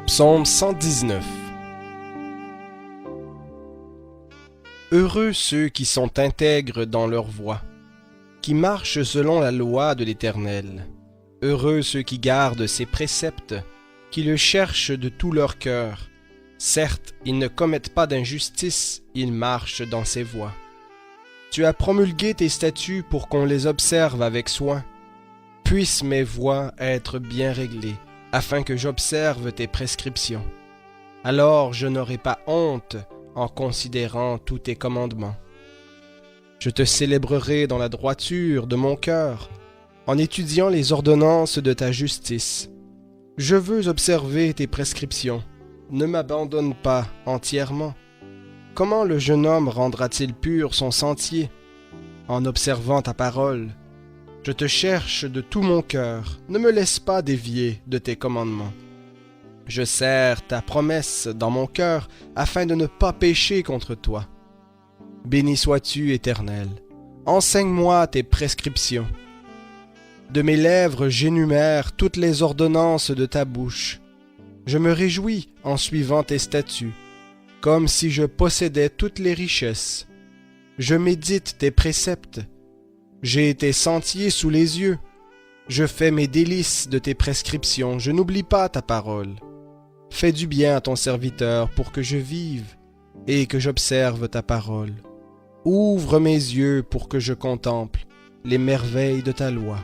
Psaume 119. Heureux ceux qui sont intègres dans leur voie, qui marchent selon la loi de l'Éternel. Heureux ceux qui gardent ses préceptes, qui le cherchent de tout leur cœur. Certes, ils ne commettent pas d'injustice, ils marchent dans ses voies. Tu as promulgué tes statuts pour qu'on les observe avec soin. Puissent mes voies être bien réglées, afin que j'observe tes prescriptions. Alors je n'aurai pas honte en considérant tous tes commandements. Je te célébrerai dans la droiture de mon cœur, en étudiant les ordonnances de ta justice. Je veux observer tes prescriptions, ne m'abandonne pas entièrement. Comment le jeune homme rendra-t-il pur son sentier? En observant ta parole. Je te cherche de tout mon cœur, ne me laisse pas dévier de tes commandements. Je serre ta promesse dans mon cœur, afin de ne pas pécher contre toi. Béni sois-tu, Éternel, enseigne-moi tes prescriptions. De mes lèvres j'énumère toutes les ordonnances de ta bouche. Je me réjouis en suivant tes statuts, comme si je possédais toutes les richesses. Je médite tes préceptes. J'ai tes sentiers sous les yeux. Je fais mes délices de tes prescriptions. Je n'oublie pas ta parole. Fais du bien à ton serviteur pour que je vive et que j'observe ta parole. Ouvre mes yeux pour que je contemple les merveilles de ta loi.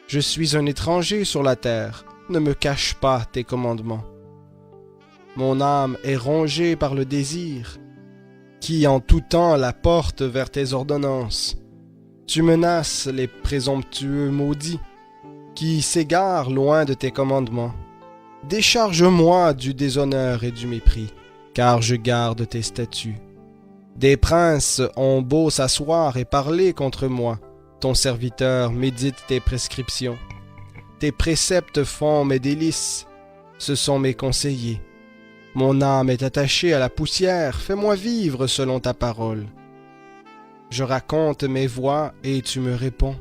Je suis un étranger sur la terre. Ne me cache pas tes commandements. Mon âme est rongée par le désir, qui en tout temps la porte vers tes ordonnances. Tu menaces les présomptueux maudits, qui s'égarent loin de tes commandements. Décharge-moi du déshonneur et du mépris, car je garde tes statuts. Des princes ont beau s'asseoir et parler contre moi, ton serviteur médite tes prescriptions. Tes préceptes font mes délices, ce sont mes conseillers. Mon âme est attachée à la poussière, fais-moi vivre selon ta parole. Je raconte mes voies et tu me réponds.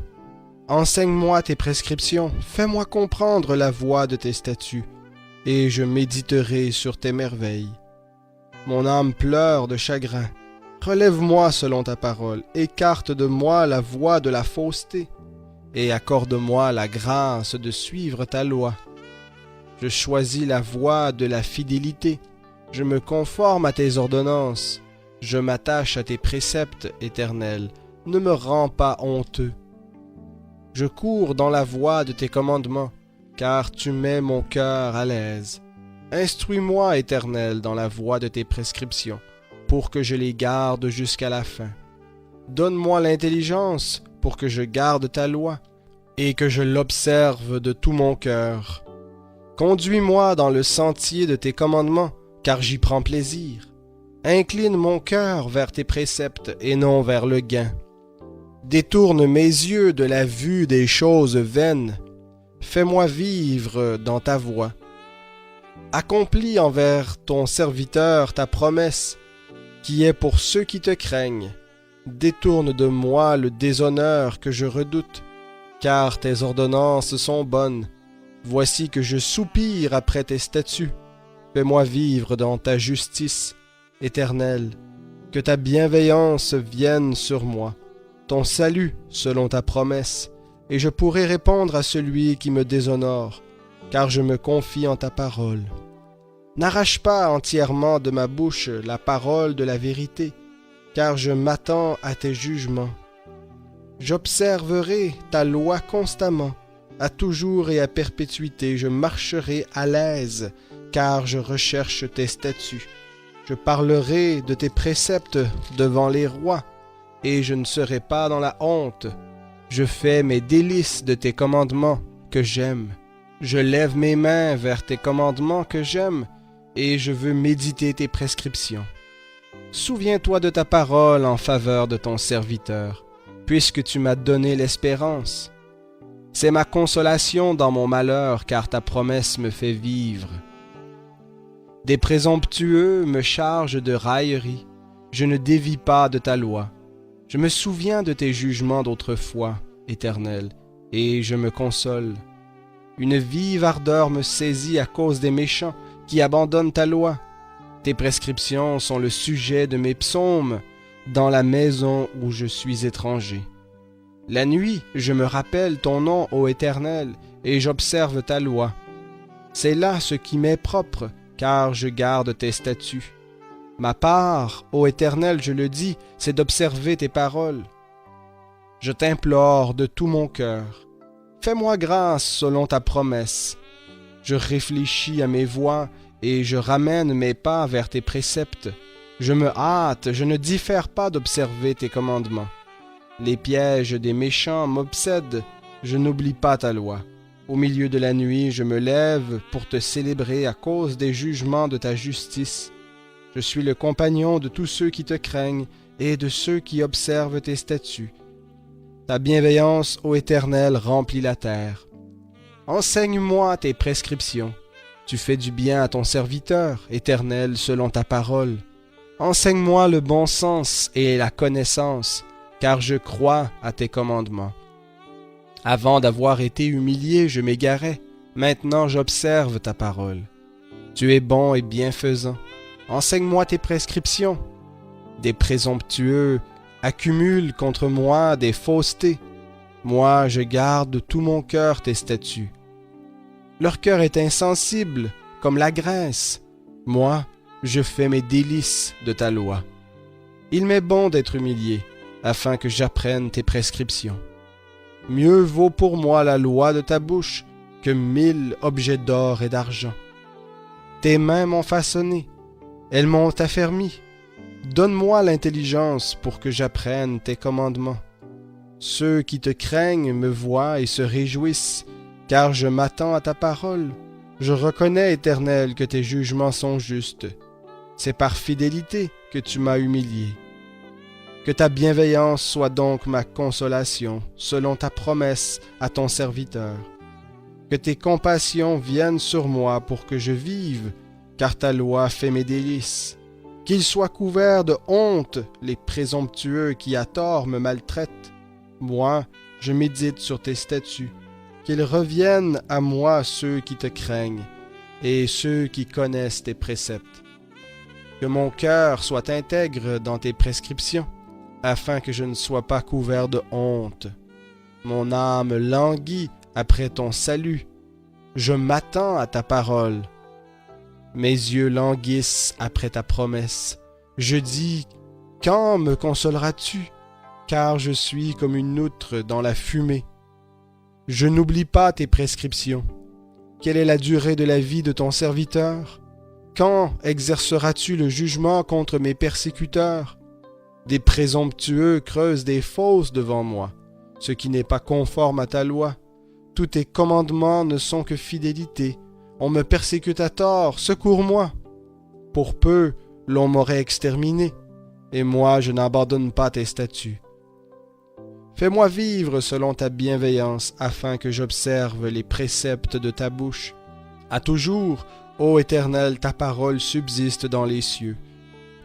Enseigne-moi tes prescriptions, fais-moi comprendre la voie de tes statuts, et je méditerai sur tes merveilles. Mon âme pleure de chagrin. Relève-moi selon ta parole, écarte de moi la voie de la fausseté, et accorde-moi la grâce de suivre ta loi. Je choisis la voie de la fidélité, je me conforme à tes ordonnances. Je m'attache à tes préceptes, Éternel, ne me rends pas honteux. Je cours dans la voie de tes commandements, car tu mets mon cœur à l'aise. Instruis-moi, Éternel, dans la voie de tes prescriptions, pour que je les garde jusqu'à la fin. Donne-moi l'intelligence pour que je garde ta loi, et que je l'observe de tout mon cœur. Conduis-moi dans le sentier de tes commandements, car j'y prends plaisir. Incline mon cœur vers tes préceptes et non vers le gain. Détourne mes yeux de la vue des choses vaines. Fais-moi vivre dans ta voie. Accomplis envers ton serviteur ta promesse, qui est pour ceux qui te craignent. Détourne de moi le déshonneur que je redoute, car tes ordonnances sont bonnes. Voici que je soupire après tes statuts. Fais-moi vivre dans ta justice. Éternel, que ta bienveillance vienne sur moi, ton salut selon ta promesse, et je pourrai répondre à celui qui me déshonore, car je me confie en ta parole. N'arrache pas entièrement de ma bouche la parole de la vérité, car je m'attends à tes jugements. J'observerai ta loi constamment, à toujours et à perpétuité, je marcherai à l'aise, car je recherche tes statuts. Je parlerai de tes préceptes devant les rois, et je ne serai pas dans la honte. Je fais mes délices de tes commandements que j'aime. Je lève mes mains vers tes commandements que j'aime, et je veux méditer tes prescriptions. Souviens-toi de ta parole en faveur de ton serviteur, puisque tu m'as donné l'espérance. C'est ma consolation dans mon malheur, car ta promesse me fait vivre. Des présomptueux me chargent de railleries. Je ne dévie pas de ta loi. Je me souviens de tes jugements d'autrefois, Éternel, et je me console. Une vive ardeur me saisit à cause des méchants qui abandonne ta loi. Tes prescriptions sont le sujet de mes psaumes dans la maison où je suis étranger. La nuit, je me rappelle ton nom, ô Éternel, et j'observe ta loi. C'est là ce qui m'est propre, car je garde tes statuts. Ma part, ô Éternel, je le dis, c'est d'observer tes paroles. Je t'implore de tout mon cœur. Fais-moi grâce selon ta promesse. Je réfléchis à mes voies et je ramène mes pas vers tes préceptes. Je me hâte, je ne diffère pas d'observer tes commandements. Les pièges des méchants m'obsèdent, je n'oublie pas ta loi. Au milieu de la nuit, je me lève pour te célébrer à cause des jugements de ta justice. Je suis le compagnon de tous ceux qui te craignent et de ceux qui observent tes statuts. Ta bienveillance, ô Éternel, remplit la terre. Enseigne-moi tes prescriptions. Tu fais du bien à ton serviteur, Éternel, selon ta parole. Enseigne-moi le bon sens et la connaissance, car je crois à tes commandements. Avant d'avoir été humilié, je m'égarais. Maintenant, j'observe ta parole. Tu es bon et bienfaisant. Enseigne-moi tes prescriptions. Des présomptueux accumulent contre moi des faussetés. Moi, je garde de tout mon cœur tes statuts. Leur cœur est insensible, comme la graisse. Moi, je fais mes délices de ta loi. Il m'est bon d'être humilié, afin que j'apprenne tes prescriptions. Mieux vaut pour moi la loi de ta bouche que 1000 objets d'or et d'argent. Tes mains m'ont façonné, elles m'ont affermi. Donne-moi l'intelligence pour que j'apprenne tes commandements. Ceux qui te craignent me voient et se réjouissent, car je m'attends à ta parole. Je reconnais, Éternel, que tes jugements sont justes. C'est par fidélité que tu m'as humilié. Que ta bienveillance soit donc ma consolation, selon ta promesse à ton serviteur. Que tes compassions viennent sur moi pour que je vive, car ta loi fait mes délices. Qu'ils soient couverts de honte les présomptueux qui à tort me maltraitent. Moi, je médite sur tes statuts. Qu'ils reviennent à moi ceux qui te craignent et ceux qui connaissent tes préceptes. Que mon cœur soit intègre dans tes prescriptions, afin que je ne sois pas couvert de honte. Mon âme languit après ton salut. Je m'attends à ta parole. Mes yeux languissent après ta promesse. Je dis, quand me consoleras-tu? Car je suis comme une outre dans la fumée. Je n'oublie pas tes prescriptions. Quelle est la durée de la vie de ton serviteur? Quand exerceras-tu le jugement contre mes persécuteurs? Des présomptueux creusent des fosses devant moi, ce qui n'est pas conforme à ta loi. Tous tes commandements ne sont que fidélité. On me persécute à tort, secours-moi. Pour peu, l'on m'aurait exterminé, et moi je n'abandonne pas tes statuts. Fais-moi vivre selon ta bienveillance, afin que j'observe les préceptes de ta bouche. À toujours, ô Éternel, ta parole subsiste dans les cieux.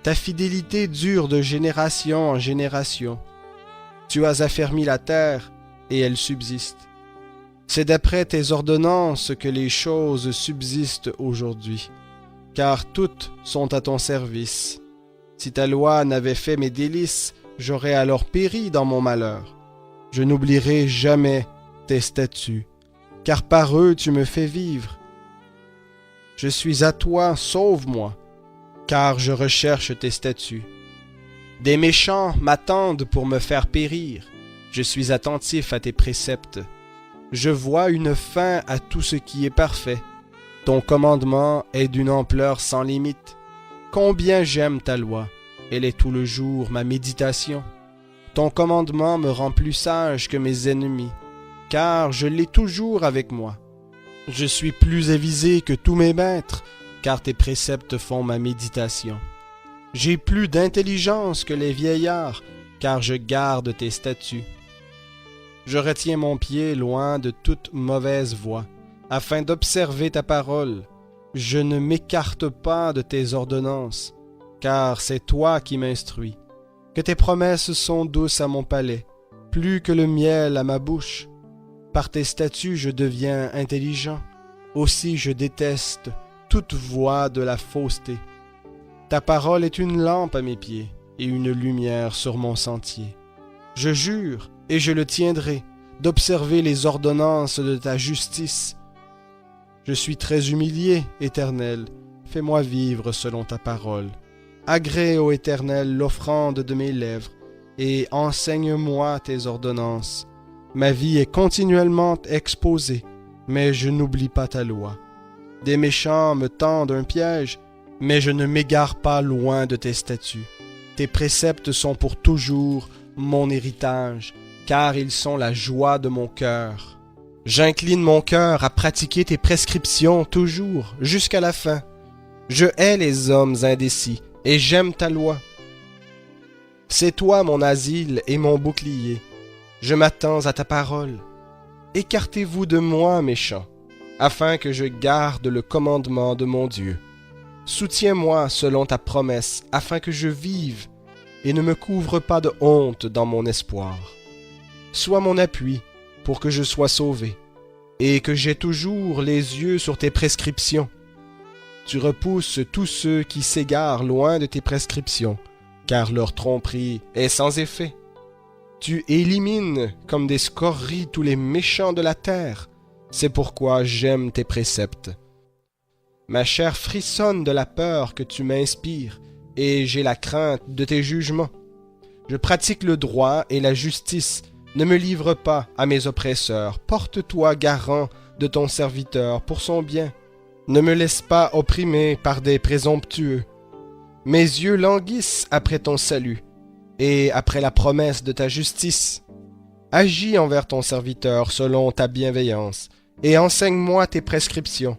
Ta fidélité dure de génération en génération. Tu as affermi la terre, et elle subsiste. C'est d'après tes ordonnances que les choses subsistent aujourd'hui, car toutes sont à ton service. Si ta loi n'avait fait mes délices, j'aurais alors péri dans mon malheur. Je n'oublierai jamais tes statuts, car par eux tu me fais vivre. Je suis à toi, sauve-moi, car je recherche tes statuts. Des méchants m'attendent pour me faire périr. Je suis attentif à tes préceptes. Je vois une fin à tout ce qui est parfait. Ton commandement est d'une ampleur sans limite. Combien j'aime ta loi, elle est tout le jour ma méditation. Ton commandement me rend plus sage que mes ennemis, car je l'ai toujours avec moi. Je suis plus avisé que tous mes maîtres, car tes préceptes font ma méditation. J'ai plus d'intelligence que les vieillards, car je garde tes statuts. Je retiens mon pied loin de toute mauvaise voie, afin d'observer ta parole. Je ne m'écarte pas de tes ordonnances, car c'est toi qui m'instruis. Que tes promesses sont douces à mon palais, plus que le miel à ma bouche. Par tes statuts je deviens intelligent, aussi je déteste toute voie de la fausseté. Ta parole est une lampe à mes pieds et une lumière sur mon sentier. Je jure, et je le tiendrai, d'observer les ordonnances de ta justice. Je suis très humilié, Éternel, fais-moi vivre selon ta parole. Agrée, ô Éternel, l'offrande de mes lèvres, et enseigne-moi tes ordonnances. Ma vie est continuellement exposée, mais je n'oublie pas ta loi. Des méchants me tendent un piège, mais je ne m'égare pas loin de tes statuts. Tes préceptes sont pour toujours mon héritage, car ils sont la joie de mon cœur. J'incline mon cœur à pratiquer tes prescriptions toujours, jusqu'à la fin. Je hais les hommes indécis, et j'aime ta loi. C'est toi mon asile et mon bouclier. Je m'attends à ta parole. Écartez-vous de moi, méchants, afin que je garde le commandement de mon Dieu. Soutiens-moi selon ta promesse, afin que je vive, et ne me couvre pas de honte dans mon espoir. Sois mon appui, pour que je sois sauvé, et que j'aie toujours les yeux sur tes prescriptions. Tu repousses tous ceux qui s'égarent loin de tes prescriptions, car leur tromperie est sans effet. Tu élimines comme des scories tous les méchants de la terre. C'est pourquoi j'aime tes préceptes. Ma chair frissonne de la peur que tu m'inspires, et j'ai la crainte de tes jugements. Je pratique le droit et la justice. Ne me livre pas à mes oppresseurs. Porte-toi garant de ton serviteur pour son bien. Ne me laisse pas opprimer par des présomptueux. Mes yeux languissent après ton salut et après la promesse de ta justice. Agis envers ton serviteur selon ta bienveillance et enseigne-moi tes prescriptions.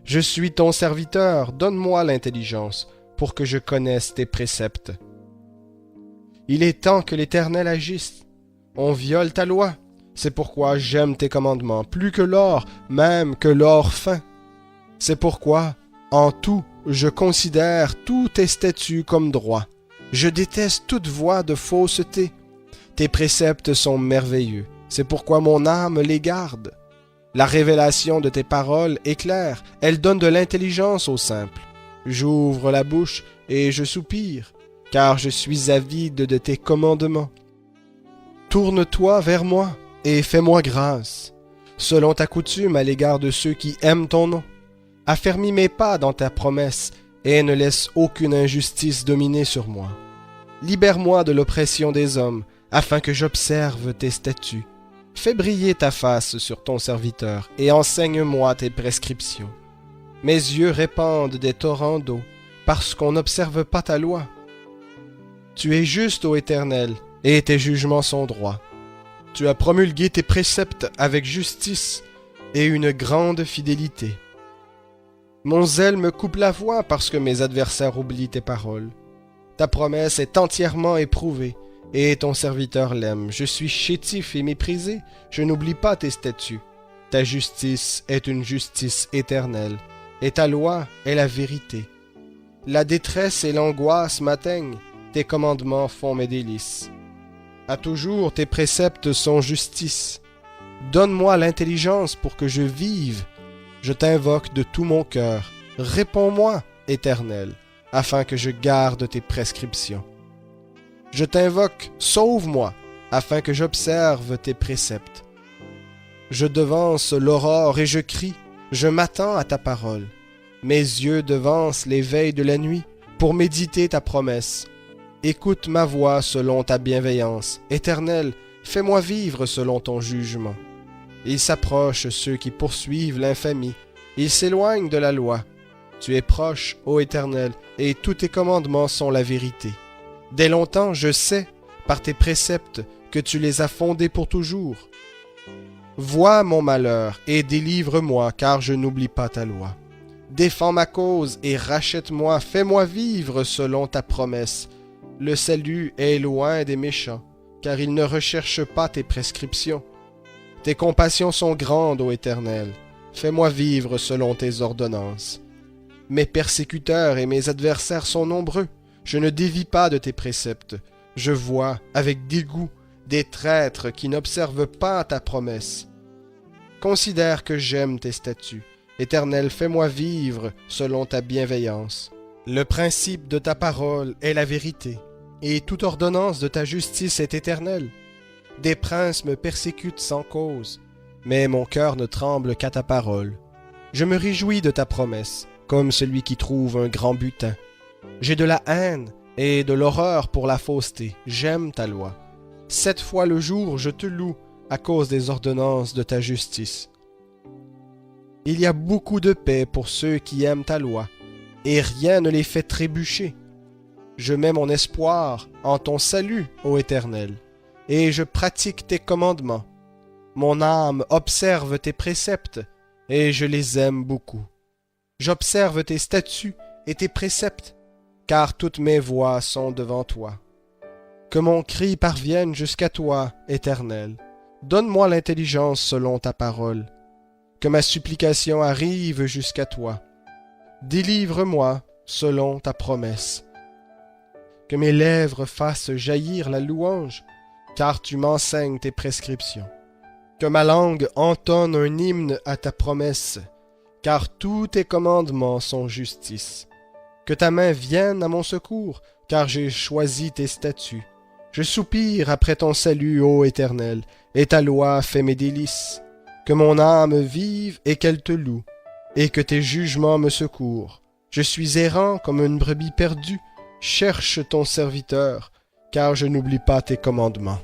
Je suis ton serviteur, donne-moi l'intelligence pour que je connaisse tes préceptes. Il est temps que l'Éternel agisse. On viole ta loi. C'est pourquoi j'aime tes commandements, plus que l'or, même que l'or fin. C'est pourquoi, en tout, je considère tous tes statuts comme droits. Je déteste toute voie de fausseté. Tes préceptes sont merveilleux. C'est pourquoi mon âme les garde. La révélation de tes paroles est claire. Elle donne de l'intelligence aux simples. J'ouvre la bouche et je soupire, car je suis avide de tes commandements. Tourne-toi vers moi et fais-moi grâce, selon ta coutume à l'égard de ceux qui aiment ton nom. Affermis mes pas dans ta promesse et ne laisse aucune injustice dominer sur moi. Libère-moi de l'oppression des hommes, afin que j'observe tes statuts. Fais briller ta face sur ton serviteur et enseigne-moi tes prescriptions. Mes yeux répandent des torrents d'eau, parce qu'on n'observe pas ta loi. Tu es juste, ô Éternel, et tes jugements sont droits. Tu as promulgué tes préceptes avec justice et une grande fidélité. Mon zèle me coupe la voix parce que mes adversaires oublient tes paroles. Ta promesse est entièrement éprouvée, et ton serviteur l'aime. Je suis chétif et méprisé, je n'oublie pas tes statuts. Ta justice est une justice éternelle, et ta loi est la vérité. La détresse et l'angoisse m'atteignent, tes commandements font mes délices. À toujours tes préceptes sont justice. Donne-moi l'intelligence pour que je vive. Je t'invoque de tout mon cœur. Réponds-moi, Éternel, afin que je garde tes prescriptions. Je t'invoque, sauve-moi, afin que j'observe tes préceptes. Je devance l'aurore et je crie, je m'attends à ta parole. Mes yeux devancent les veilles de la nuit pour méditer ta promesse. Écoute ma voix selon ta bienveillance. Éternel, fais-moi vivre selon ton jugement. Ils s'approchent ceux qui poursuivent l'infamie. Ils s'éloignent de la loi. Tu es proche, ô Éternel, et tous tes commandements sont la vérité. Dès longtemps, je sais, par tes préceptes, que tu les as fondés pour toujours. Vois mon malheur et délivre-moi, car je n'oublie pas ta loi. Défends ma cause et rachète-moi, fais-moi vivre selon ta promesse. Le salut est loin des méchants, car ils ne recherchent pas tes prescriptions. Tes compassions sont grandes, ô Éternel. Fais-moi vivre selon tes ordonnances. Mes persécuteurs et mes adversaires sont nombreux. Je ne dévie pas de tes préceptes. Je vois, avec dégoût, des traîtres qui n'observent pas ta promesse. Considère que j'aime tes statuts Éternel, fais-moi vivre selon ta bienveillance. Le principe de ta parole est la vérité, et toute ordonnance de ta justice est éternelle. Des princes me persécutent sans cause, mais mon cœur ne tremble qu'à ta parole. Je me réjouis de ta promesse, comme celui qui trouve un grand butin. J'ai de la haine et de l'horreur pour la fausseté. J'aime ta loi. 7 fois le jour, je te loue à cause des ordonnances de ta justice. Il y a beaucoup de paix pour ceux qui aiment ta loi, et rien ne les fait trébucher. Je mets mon espoir en ton salut, ô Éternel, et je pratique tes commandements. Mon âme observe tes préceptes, et je les aime beaucoup. J'observe tes statuts et tes préceptes, car toutes mes voies sont devant toi. Que mon cri parvienne jusqu'à toi, Éternel. Donne-moi l'intelligence selon ta parole. Que ma supplication arrive jusqu'à toi. Délivre-moi selon ta promesse. Que mes lèvres fassent jaillir la louange, car tu m'enseignes tes prescriptions. Que ma langue entonne un hymne à ta promesse, car tous tes commandements sont justice. Que ta main vienne à mon secours, car j'ai choisi tes statuts. Je soupire après ton salut, ô Éternel, et ta loi fait mes délices. Que mon âme vive et qu'elle te loue, et que tes jugements me secourent. Je suis errant comme une brebis perdue. Cherche ton serviteur, car je n'oublie pas tes commandements.